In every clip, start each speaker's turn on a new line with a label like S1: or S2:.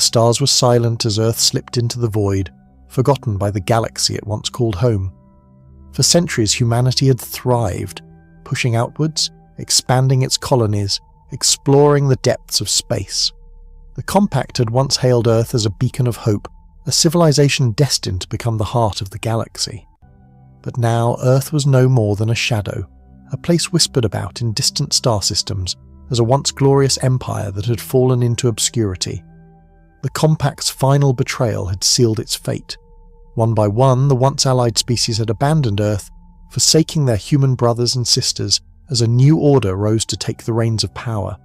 S1: stars were silent as Earth slipped into the void, forgotten by the galaxy it once called home. For centuries humanity had thrived, pushing outwards, expanding its colonies, exploring the depths of space. The Compact had once hailed Earth as a beacon of hope, a civilization destined to become the heart of the galaxy. But now Earth was no more than a shadow, a place whispered about in distant star systems as a once glorious empire that had fallen into obscurity. The Compact's final betrayal had sealed its fate. One by one, the once allied species had abandoned Earth, forsaking their human brothers and sisters as a new order rose to take the reins of power.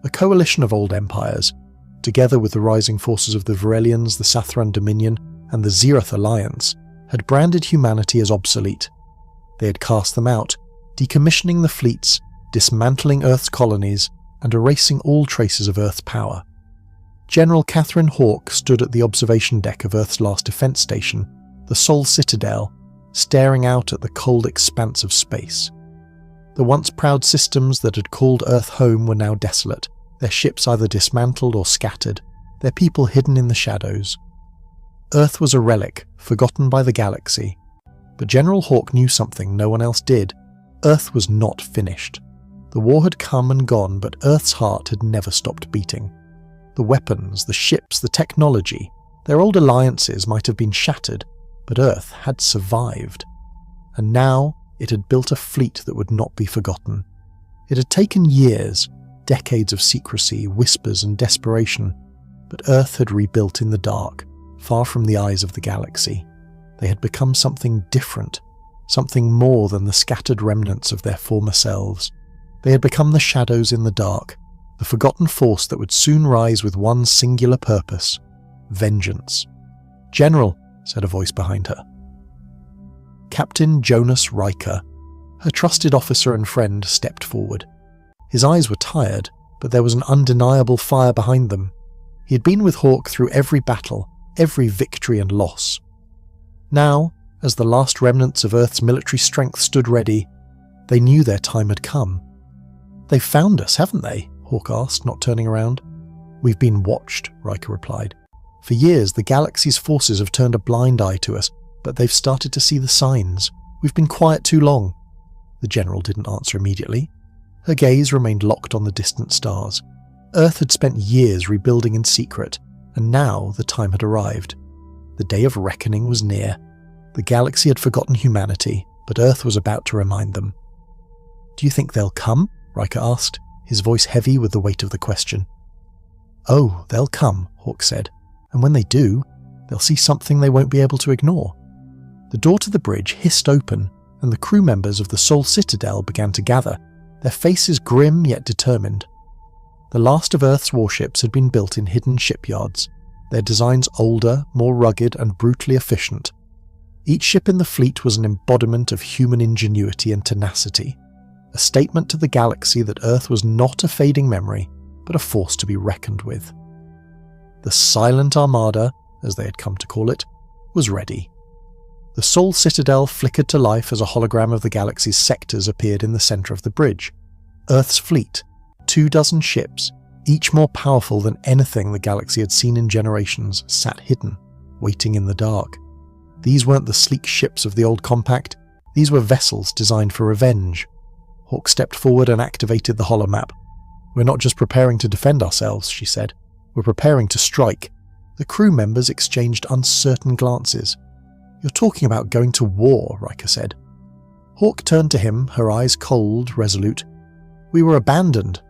S1: A coalition of old empires, together with the rising forces of the Varelians, the Sathran Dominion, and the Zerath Alliance, had branded humanity as obsolete. They had cast them out, decommissioning the fleets, dismantling Earth's colonies, and erasing all traces of Earth's power. General Catherine Hawke stood at the observation deck of Earth's last defense station, the Sol Citadel, staring out at the cold expanse of space. The once proud systems that had called Earth home were now desolate, their ships either dismantled or scattered, their people hidden in the shadows. Earth was a relic, forgotten by the galaxy. But General Hawke knew something no one else did. Earth was not finished. The war had come and gone, but Earth's heart had never stopped beating. The weapons, the ships, the technology, their old alliances might have been shattered, but Earth had survived. And now it had built a fleet that would not be forgotten. It had taken years, decades of secrecy, whispers and desperation, but Earth had rebuilt in the dark, far from the eyes of the galaxy. They had become something different, something more than the scattered remnants of their former selves. They had become the shadows in the dark, the forgotten force that would soon rise with one singular purpose: vengeance. "General," said a voice behind her. Captain Jonas Riker, her trusted officer and friend, stepped forward. His eyes were tired, but there was an undeniable fire behind them. He had been with Hawke through every battle, every victory and loss. Now, as the last remnants of Earth's military strength stood ready, they knew their time had come. "They've found us, haven't they?" Hawke asked, not turning around. "We've been watched," Riker replied. "For years, the galaxy's forces have turned a blind eye to us, but they've started to see the signs. We've been quiet too long." The general didn't answer immediately. Her gaze remained locked on the distant stars. Earth had spent years rebuilding in secret, and now the time had arrived. The day of reckoning was near. The galaxy had forgotten humanity, but Earth was about to remind them. "Do you think they'll come?" Riker asked, his voice heavy with the weight of the question. "Oh, they'll come," Hawke said, "and when they do, they'll see something they won't be able to ignore." The door to the bridge hissed open, and the crew members of the Sol Citadel began to gather, their faces grim yet determined. The last of Earth's warships had been built in hidden shipyards, their designs older, more rugged and brutally efficient. Each ship in the fleet was an embodiment of human ingenuity and tenacity, a statement to the galaxy that Earth was not a fading memory, but a force to be reckoned with. The Silent Armada, as they had come to call it, was ready. The Sol Citadel flickered to life as a hologram of the galaxy's sectors appeared in the centre of the bridge. Earth's fleet, 24 ships, each more powerful than anything the galaxy had seen in generations, sat hidden, waiting in the dark. These weren't the sleek ships of the old Compact, these were vessels designed for revenge. Hawke stepped forward and activated the holomap. "We're not just preparing to defend ourselves," she said. "We're preparing to strike." The crew members exchanged uncertain glances. "You're talking about going to war," Riker said. Hawke turned to him, her eyes cold, resolute. "We were abandoned.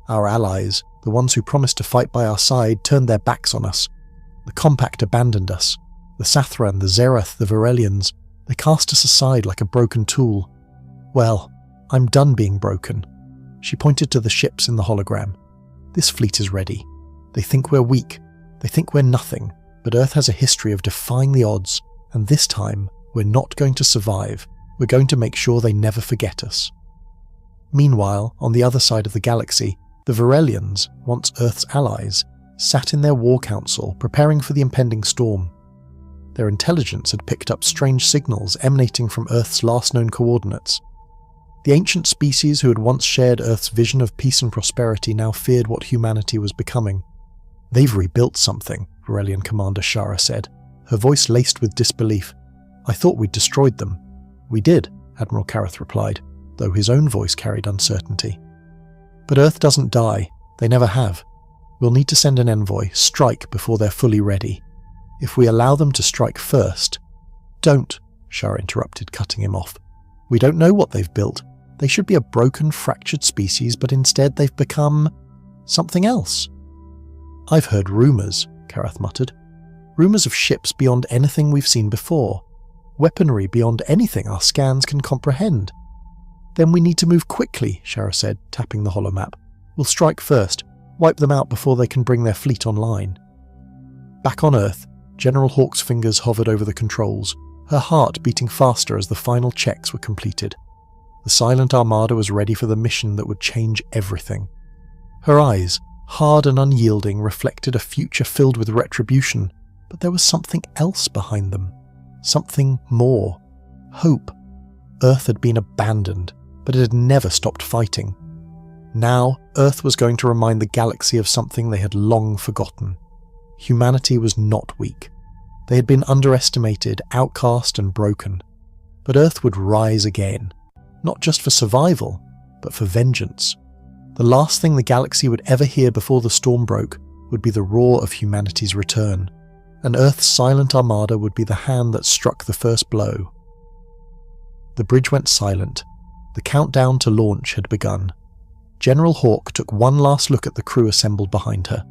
S1: Our allies, the ones who promised to fight by our side, turned their backs on us. The Compact abandoned us. The Sathran, the Zerath, the Varelians, they cast us aside like a broken tool. Well, I'm done being broken." She pointed to the ships in the hologram. "This fleet is ready. They think we're weak. They think we're nothing. But Earth has a history of defying the odds, and this time we're not going to survive. We're going to make sure they never forget us." Meanwhile, on the other side of the galaxy, the Varelians, once Earth's allies, sat in their war council preparing for the impending storm. Their intelligence had picked up strange signals emanating from Earth's last known coordinates. The ancient species who had once shared Earth's vision of peace and prosperity now feared what humanity was becoming. "They've rebuilt something," Varelian Commander Shara said, her voice laced with disbelief. "I thought we'd destroyed them." "We did," Admiral Kareth replied, though his own voice carried uncertainty. "But Earth doesn't die. They never have. We'll need to send an envoy, strike before they're fully ready. If we allow them to strike first—" "Don't," Shara interrupted, cutting him off. "We don't know what they've built. They should be a broken, fractured species, but instead they've become something else." "I've heard rumours," Kareth muttered. "Rumours of ships beyond anything we've seen before. Weaponry beyond anything our scans can comprehend." "Then we need to move quickly," Shara said, tapping the holomap. "We'll strike first, wipe them out before they can bring their fleet online." Back on Earth, General Hawk's fingers hovered over the controls, her heart beating faster as the final checks were completed. The silent armada was ready for the mission that would change everything. Her eyes, hard and unyielding, reflected a future filled with retribution, but there was something else behind them. Something more. Hope. Earth had been abandoned, but it had never stopped fighting. Now, Earth was going to remind the galaxy of something they had long forgotten. Humanity was not weak. They had been underestimated, outcast and broken. But Earth would rise again, not just for survival, but for vengeance. The last thing the galaxy would ever hear before the storm broke would be the roar of humanity's return, and Earth's silent armada would be the hand that struck the first blow. The bridge went silent. The countdown to launch had begun. General Hawk took one last look at the crew assembled behind her,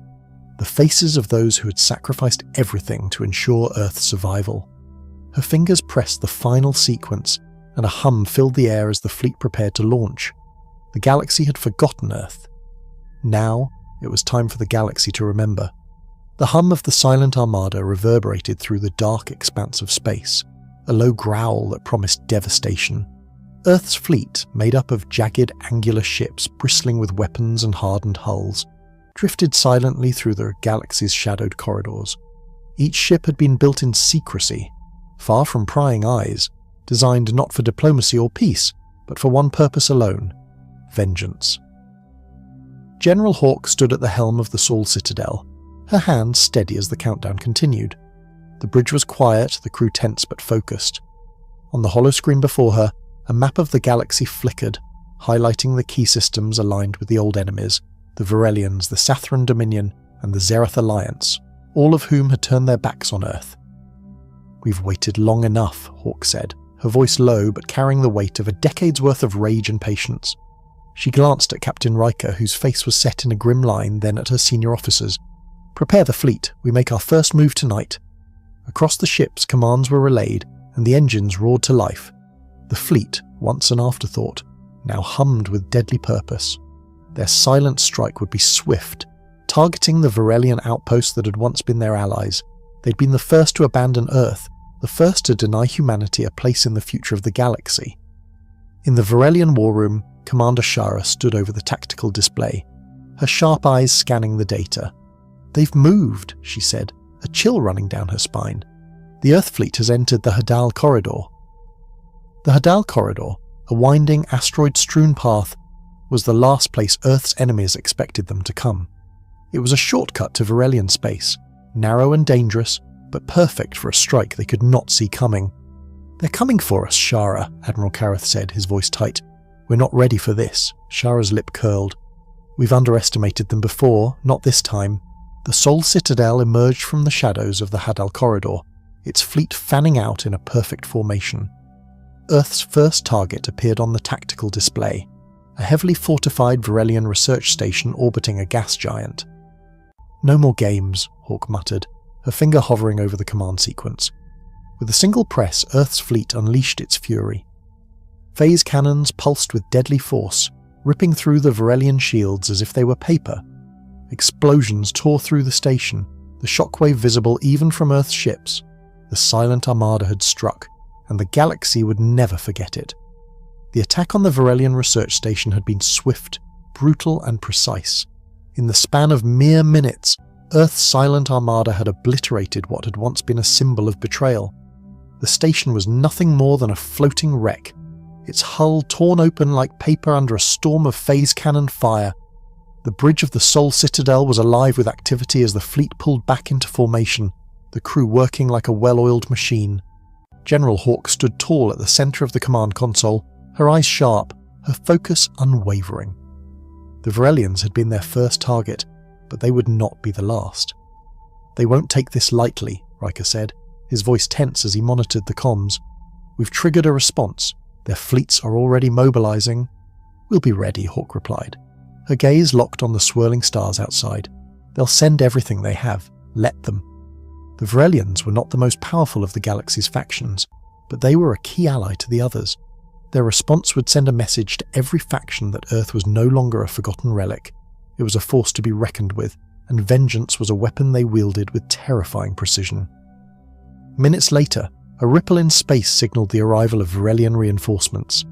S1: the faces of those who had sacrificed everything to ensure Earth's survival. Her fingers pressed the final sequence, and a hum filled the air as the fleet prepared to launch. The galaxy had forgotten Earth. Now, it was time for the galaxy to remember. The hum of the silent armada reverberated through the dark expanse of space, a low growl that promised devastation. Earth's fleet, made up of jagged, angular ships bristling with weapons and hardened hulls, drifted silently through the galaxy's shadowed corridors. Each ship had been built in secrecy, far from prying eyes, designed not for diplomacy or peace, but for one purpose alone: vengeance. General Hawk stood at the helm of the Sol Citadel, her hand steady as the countdown continued. The bridge was quiet, the crew tense but focused. On the holoscreen before her, a map of the galaxy flickered, highlighting the key systems aligned with the old enemies, the Varelians, the Sathran Dominion, and the Zereth Alliance, all of whom had turned their backs on Earth. "We've waited long enough," Hawk said, her voice low but carrying the weight of a decade's worth of rage and patience. She glanced at Captain Riker, whose face was set in a grim line, then at her senior officers. "Prepare the fleet. We make our first move tonight." Across the ships, commands were relayed, and the engines roared to life. The fleet, once an afterthought, now hummed with deadly purpose. Their silent strike would be swift, targeting the Varelian outposts that had once been their allies. They'd been the first to abandon Earth, the first to deny humanity a place in the future of the galaxy. In the Varelian war room, Commander Shara stood over the tactical display, her sharp eyes scanning the data. "They've moved," she said, a chill running down her spine. "The Earth fleet has entered the Hadal Corridor." The Hadal Corridor, a winding, asteroid-strewn path, was the last place Earth's enemies expected them to come. It was a shortcut to Varelian space, narrow and dangerous, but perfect for a strike they could not see coming. "They're coming for us, Shara," Admiral Kareth said, his voice tight. "We're not ready for this." Shara's lip curled. "We've underestimated them before, not this time." The Sol Citadel emerged from the shadows of the Hadal Corridor, its fleet fanning out in a perfect formation. Earth's first target appeared on the tactical display, a heavily fortified Varelian research station orbiting a gas giant. "No more games," Hawk muttered, her finger hovering over the command sequence. With a single press, Earth's fleet unleashed its fury. Phase cannons pulsed with deadly force, ripping through the Varelian shields as if they were paper. Explosions tore through the station, the shockwave visible even from Earth's ships. The silent armada had struck, and the galaxy would never forget it. The attack on the Varelian research station had been swift, brutal and precise. In the span of mere minutes, Earth's silent armada had obliterated what had once been a symbol of betrayal. The station was nothing more than a floating wreck, its hull torn open like paper under a storm of phase cannon fire. The bridge of the Sol Citadel was alive with activity as the fleet pulled back into formation, the crew working like a well-oiled machine. General Hawk stood tall at the centre of the command console, her eyes sharp, her focus unwavering. The Varelians had been their first target, but they would not be the last. "They won't take this lightly," Riker said, his voice tense as he monitored the comms. "We've triggered a response. Their fleets are already mobilizing." "We'll be ready," Hawk replied. Her gaze locked on the swirling stars outside. "They'll send everything they have. Let them." The Varelians were not the most powerful of the galaxy's factions, but they were a key ally to the others. Their response would send a message to every faction that Earth was no longer a forgotten relic. It was a force to be reckoned with, and vengeance was a weapon they wielded with terrifying precision. Minutes later, a ripple in space signaled the arrival of Varelian reinforcements.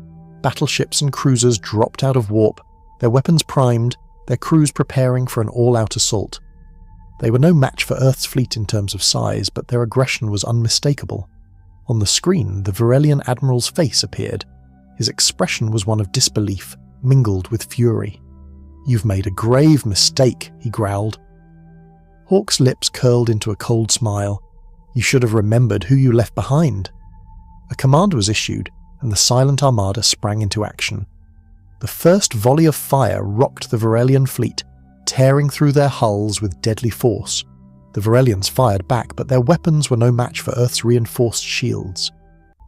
S1: Battleships and cruisers dropped out of warp, their weapons primed, their crews preparing for an all-out assault. They were no match for Earth's fleet in terms of size, but their aggression was unmistakable. On the screen, the Varelian admiral's face appeared. His expression was one of disbelief, mingled with fury. "You've made a grave mistake," he growled. Hawk's lips curled into a cold smile. "You should have remembered who you left behind." A command was issued, and the silent armada sprang into action. The first volley of fire rocked the Varelian fleet, tearing through their hulls with deadly force. The Varelians fired back, but their weapons were no match for Earth's reinforced shields.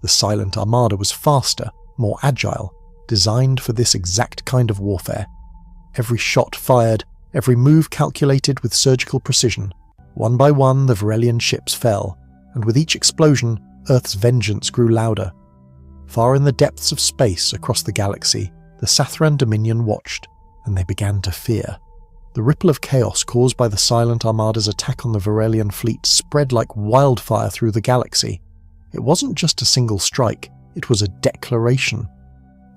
S1: The silent armada was faster, more agile, designed for this exact kind of warfare. Every shot fired, every move calculated with surgical precision. One by one, the Varelian ships fell, and with each explosion, Earth's vengeance grew louder. Far in the depths of space across the galaxy, the Sathran Dominion watched, and they began to fear. The ripple of chaos caused by the silent armada's attack on the Varelian fleet spread like wildfire through the galaxy. It wasn't just a single strike, it was a declaration.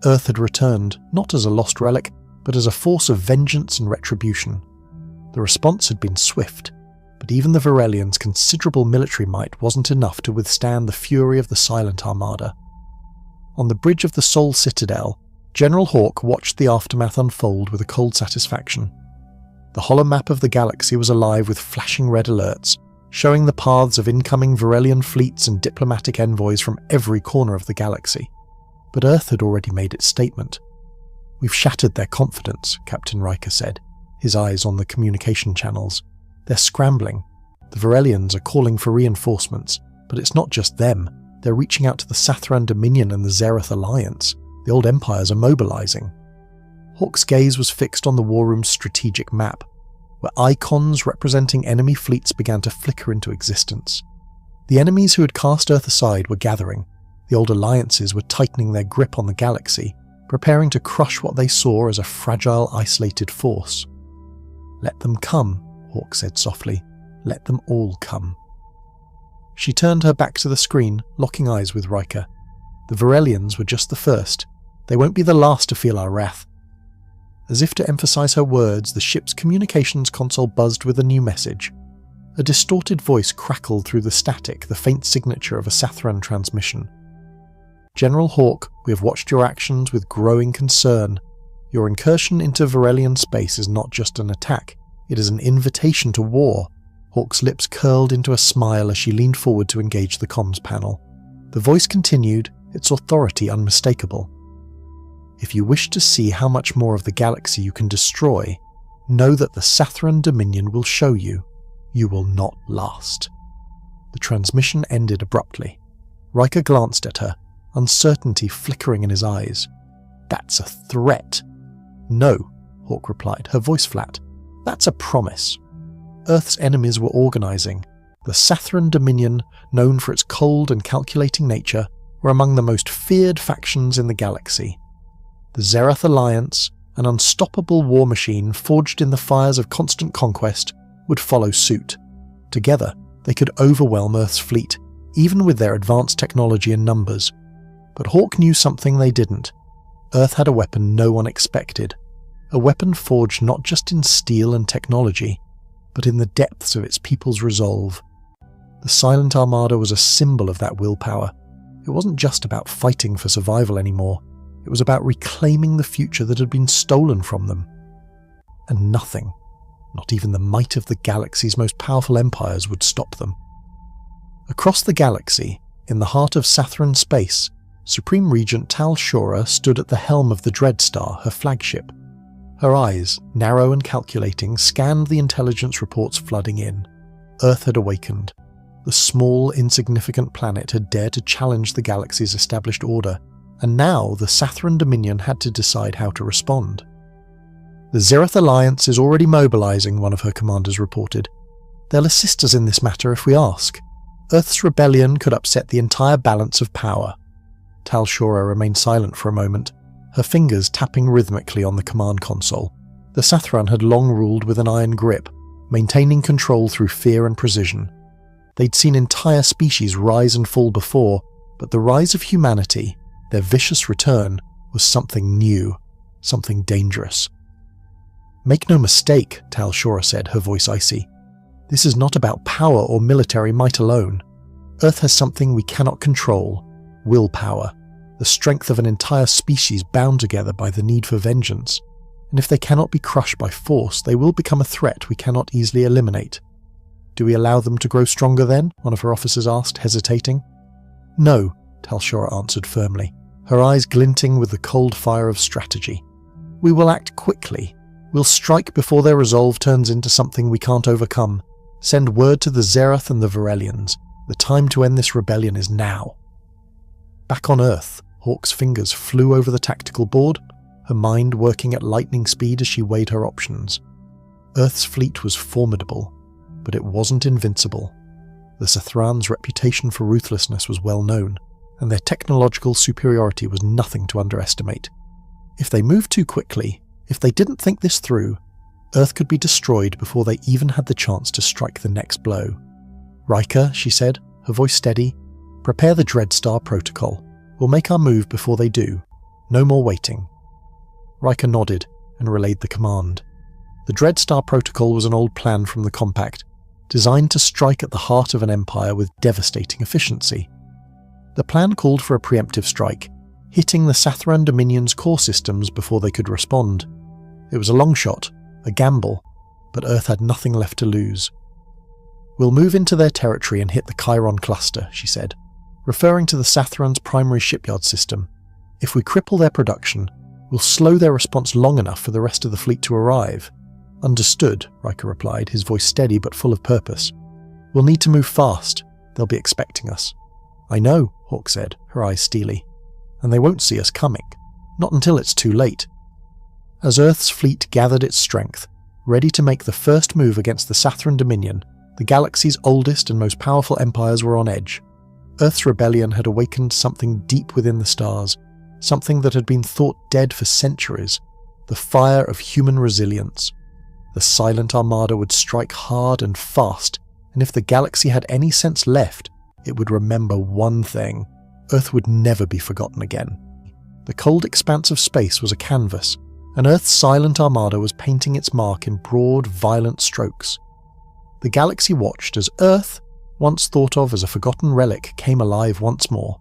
S1: Earth had returned, not as a lost relic, but as a force of vengeance and retribution. The response had been swift, but even the Varelians' considerable military might wasn't enough to withstand the fury of the silent armada. On the bridge of the Sol Citadel, General Hawk watched the aftermath unfold with a cold satisfaction. The holomap of the galaxy was alive with flashing red alerts, showing the paths of incoming Varelian fleets and diplomatic envoys from every corner of the galaxy. But Earth had already made its statement. "We've shattered their confidence," Captain Riker said, his eyes on the communication channels. "They're scrambling. The Varelians are calling for reinforcements, but it's not just them. They're reaching out to the Sathran Dominion and the Zereth Alliance. The old empires are mobilizing." Hawk's gaze was fixed on the war room's strategic map, where icons representing enemy fleets began to flicker into existence. The enemies who had cast Earth aside were gathering. The old alliances were tightening their grip on the galaxy, preparing to crush what they saw as a fragile, isolated force. "Let them come," Hawk said softly. "Let them all come." She turned her back to the screen, locking eyes with Riker. "The Varelians were just the first. They won't be the last to feel our wrath." As if to emphasize her words, the ship's communications console buzzed with a new message. A distorted voice crackled through the static, the faint signature of a Sathran transmission. "General Hawk, we have watched your actions with growing concern. Your incursion into Varelian space is not just an attack, it is an invitation to war." Hawk's lips curled into a smile as she leaned forward to engage the comms panel. The voice continued, its authority unmistakable. "If you wish to see how much more of the galaxy you can destroy, know that the Sathran Dominion will show you. You will not last." The transmission ended abruptly. Riker glanced at her, uncertainty flickering in his eyes. "That's a threat." "No," Hawk replied, her voice flat. "That's a promise." Earth's enemies were organizing. The Sathran Dominion, known for its cold and calculating nature, were among the most feared factions in the galaxy. The Zereth Alliance, an unstoppable war machine forged in the fires of constant conquest, would follow suit. Together, they could overwhelm Earth's fleet, even with their advanced technology and numbers. But Hawk knew something they didn't. Earth had a weapon no one expected. A weapon forged not just in steel and technology, but in the depths of its people's resolve. The Silent Armada was a symbol of that willpower. It wasn't just about fighting for survival anymore. It was about reclaiming the future that had been stolen from them. and nothing, not even the might of the galaxy's most powerful empires, would stop them. Across the galaxy, in the heart of Sathran space, Supreme Regent Tal Shora stood at the helm of the Dreadstar, her flagship. Her eyes, narrow and calculating, scanned the intelligence reports flooding in. Earth had awakened. The small, insignificant planet had dared to challenge the galaxy's established order, and now the Sathran Dominion had to decide how to respond. "The Zereth Alliance is already mobilizing," one of her commanders reported. "They'll assist us in this matter if we ask. Earth's rebellion could upset the entire balance of power." Tal Shora remained silent for a moment, her fingers tapping rhythmically on the command console. The Sathran had long ruled with an iron grip, maintaining control through fear and precision. They'd seen entire species rise and fall before, but the rise of humanity, their vicious return, was something new, something dangerous. "Make no mistake," Tal Shora said, her voice icy. "This is not about power or military might alone. Earth has something we cannot control: willpower, the strength of an entire species bound together by the need for vengeance. And if they cannot be crushed by force, they will become a threat we cannot easily eliminate." "Do we allow them to grow stronger then?" one of her officers asked, hesitating. "No," Tal Shora answered firmly, her eyes glinting with the cold fire of strategy. "We will act quickly. We'll strike before their resolve turns into something we can't overcome. Send word to the Zereth and the Varelians. The time to end this rebellion is now." Back on Earth, Hawk's fingers flew over the tactical board, her mind working at lightning speed as she weighed her options. Earth's fleet was formidable, but it wasn't invincible. The Sathran's reputation for ruthlessness was well known, and their technological superiority was nothing to underestimate. If they moved too quickly, if they didn't think this through, Earth could be destroyed before they even had the chance to strike the next blow. "Riker," she said, her voice steady, "prepare the Dreadstar protocol. We'll make our move before they do. No more waiting." Riker nodded and relayed the command. The Dreadstar protocol was an old plan from the Compact, designed to strike at the heart of an empire with devastating efficiency. The plan called for a preemptive strike, hitting the Sathran Dominion's core systems before they could respond. It was a long shot, a gamble, but Earth had nothing left to lose. "We'll move into their territory and hit the Chiron cluster," she said, referring to the Sathran's primary shipyard system. "If we cripple their production, we'll slow their response long enough for the rest of the fleet to arrive." "Understood," Riker replied, his voice steady but full of purpose. "We'll need to move fast. They'll be expecting us." "I know," Hawk said, her eyes steely. "And they won't see us coming. Not until it's too late." As Earth's fleet gathered its strength, ready to make the first move against the Sathran Dominion, the galaxy's oldest and most powerful empires were on edge. Earth's rebellion had awakened something deep within the stars, something that had been thought dead for centuries, the fire of human resilience. The silent armada would strike hard and fast, and if the galaxy had any sense left, it would remember one thing: Earth would never be forgotten again. The cold expanse of space was a canvas, and Earth's silent armada was painting its mark in broad, violent strokes. The galaxy watched as Earth, once thought of as a forgotten relic, came alive once more.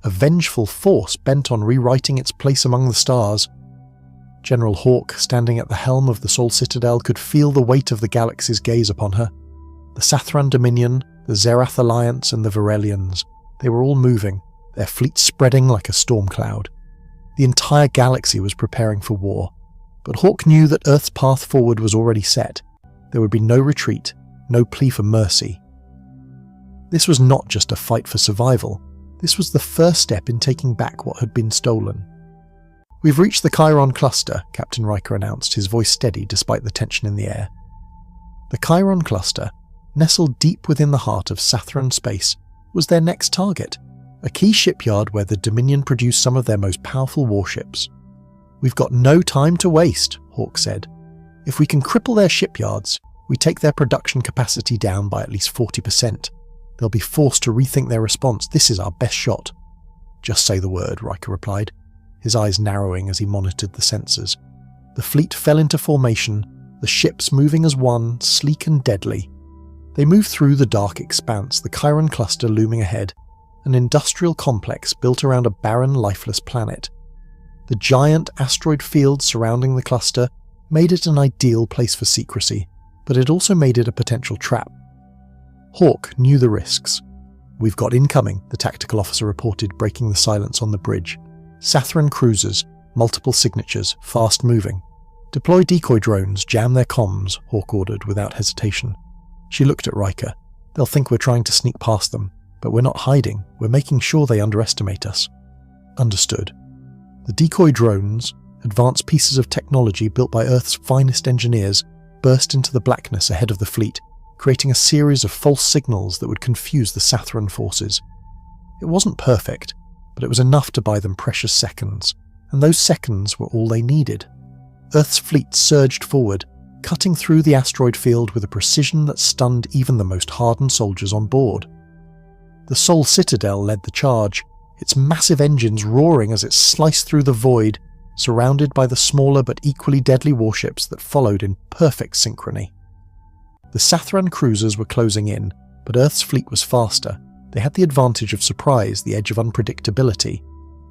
S1: A vengeful force bent on rewriting its place among the stars. General Hawk, standing at the helm of the Sol Citadel, could feel the weight of the galaxy's gaze upon her. The Sathran Dominion, the Zereth Alliance, and the Varelians, they were all moving, their fleet spreading like a storm cloud. The entire galaxy was preparing for war, but Hawk knew that Earth's path forward was already set. There would be no retreat, no plea for mercy. This was not just a fight for survival. This was the first step in taking back what had been stolen. "We've reached the Chiron cluster," Captain Riker announced, his voice steady despite the tension in the air. The Chiron cluster, nestled deep within the heart of Sathran space, was their next target, a key shipyard where the Dominion produced some of their most powerful warships. "We've got no time to waste," Hawk said. "If we can cripple their shipyards, we take their production capacity down by at least 40%. They'll be forced to rethink their response. This is our best shot." "Just say the word," Riker replied, his eyes narrowing as he monitored the sensors. The fleet fell into formation, the ships moving as one, sleek and deadly. They moved through the dark expanse, the Chiron cluster looming ahead, an industrial complex built around a barren, lifeless planet. The giant asteroid fields surrounding the cluster, made it an ideal place for secrecy, but it also made it a potential trap. Hawk knew the risks. "We've got incoming," the tactical officer reported, breaking the silence on the bridge. "Sathran cruisers, multiple signatures, fast-moving. Deploy decoy drones, jam their comms," Hawk ordered without hesitation. She looked at Riker. "They'll think we're trying to sneak past them, but we're not hiding, we're making sure they underestimate us." Understood. The decoy drones, advanced pieces of technology built by Earth's finest engineers, burst into the blackness ahead of the fleet, creating a series of false signals that would confuse the Sathran forces. It wasn't perfect, but it was enough to buy them precious seconds, and those seconds were all they needed. Earth's fleet surged forward, cutting through the asteroid field with a precision that stunned even the most hardened soldiers on board. The Sol Citadel led the charge, its massive engines roaring as it sliced through the void, surrounded by the smaller but equally deadly warships that followed in perfect synchrony. The Sathran cruisers were closing in, but Earth's fleet was faster. They had the advantage of surprise, the edge of unpredictability.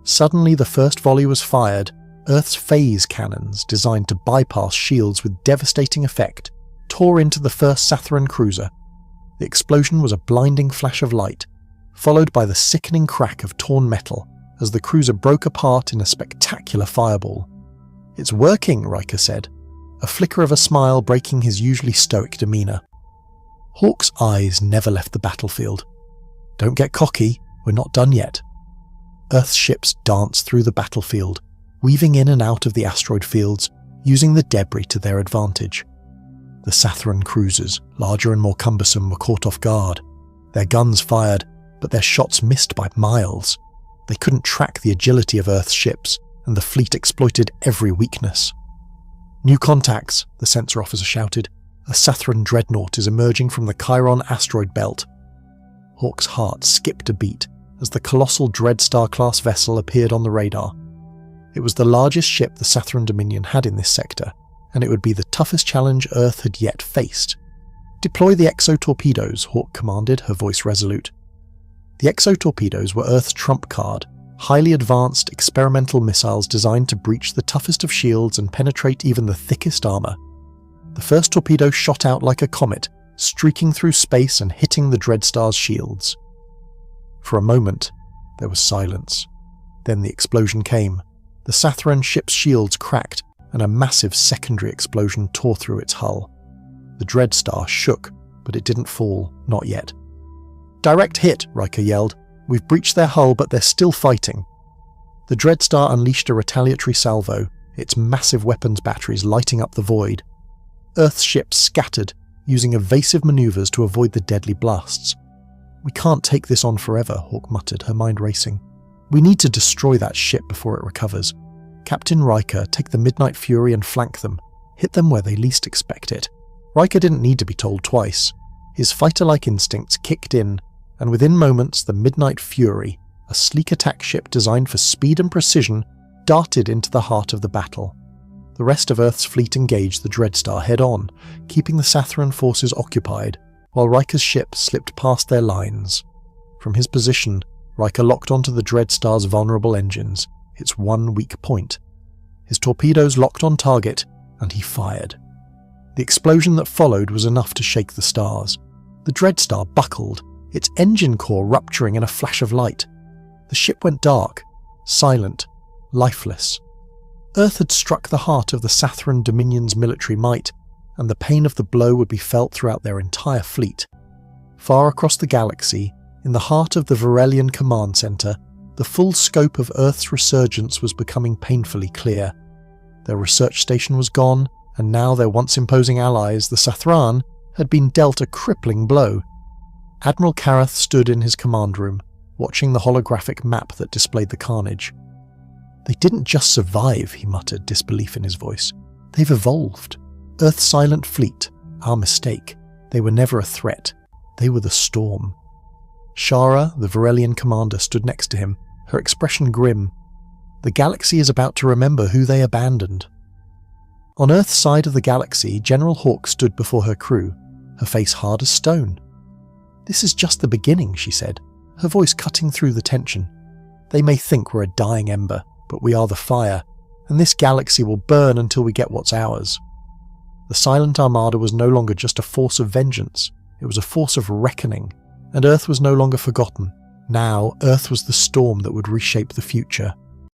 S1: Suddenly the first volley was fired. Earth's phase cannons, designed to bypass shields with devastating effect, tore into the first Sathran cruiser. The explosion was a blinding flash of light, followed by the sickening crack of torn metal as the cruiser broke apart in a spectacular fireball. "It's working," Riker said, a flicker of a smile breaking his usually stoic demeanour. Hawk's eyes never left the battlefield. "Don't get cocky, we're not done yet." Earth's ships danced through the battlefield, weaving in and out of the asteroid fields, using the debris to their advantage. The Sathran cruisers, larger and more cumbersome, were caught off guard. Their guns fired, but their shots missed by miles. They couldn't track the agility of Earth's ships, and the fleet exploited every weakness. "New contacts," the sensor officer shouted. "A Sathran dreadnought is emerging from the Chiron asteroid belt." Hawk's heart skipped a beat as the colossal Dreadstar-class vessel appeared on the radar. It was the largest ship the Sathran Dominion had in this sector, and it would be the toughest challenge Earth had yet faced. "Deploy the exo-torpedoes," Hawk commanded, her voice resolute. The exo-torpedoes were Earth's trump card, highly advanced experimental missiles designed to breach the toughest of shields and penetrate even the thickest armour. The first torpedo shot out like a comet, streaking through space and hitting the Dreadstar's shields. For a moment, there was silence. Then the explosion came. The Sathran ship's shields cracked, and a massive secondary explosion tore through its hull. The Dreadstar shook, but it didn't fall, not yet. "Direct hit," Riker yelled. "We've breached their hull, but they're still fighting." The Dreadstar unleashed a retaliatory salvo, its massive weapons batteries lighting up the void. Earth's ships scattered, using evasive maneuvers to avoid the deadly blasts. "We can't take this on forever," Hawk muttered, her mind racing. "We need to destroy that ship before it recovers. Captain Riker, take the Midnight Fury and flank them. Hit them where they least expect it." Riker didn't need to be told twice. His fighter-like instincts kicked in, and within moments the Midnight Fury, a sleek attack ship designed for speed and precision, darted into the heart of the battle. The rest of Earth's fleet engaged the Dreadstar head-on, keeping the Sathran forces occupied, while Riker's ship slipped past their lines. From his position, Riker locked onto the Dreadstar's vulnerable engines, its one weak point. His torpedoes locked on target, and he fired. The explosion that followed was enough to shake the stars. The Dreadstar buckled, its engine core rupturing in a flash of light. The ship went dark, silent, lifeless. Earth had struck the heart of the Sathran Dominion's military might, and the pain of the blow would be felt throughout their entire fleet. Far across the galaxy, in the heart of the Varelian Command Center, the full scope of Earth's resurgence was becoming painfully clear. Their research station was gone, and now their once imposing allies, the Sathran, had been dealt a crippling blow. Admiral Karath stood in his command room, watching the holographic map that displayed the carnage. "They didn't just survive," he muttered, disbelief in his voice. "They've evolved. Earth's silent fleet, our mistake. They were never a threat. They were the storm." Shara, the Varelian commander, stood next to him, her expression grim. The galaxy is about to remember who they abandoned. On Earth's side of the galaxy, General Hawk stood before her crew, her face hard as stone. "This is just the beginning," she said, her voice cutting through the tension. "They may think we're a dying ember, but we are the fire, and this galaxy will burn until we get what's ours." The Silent Armada was no longer just a force of vengeance, it was a force of reckoning, and Earth was no longer forgotten. Now, Earth was the storm that would reshape the future.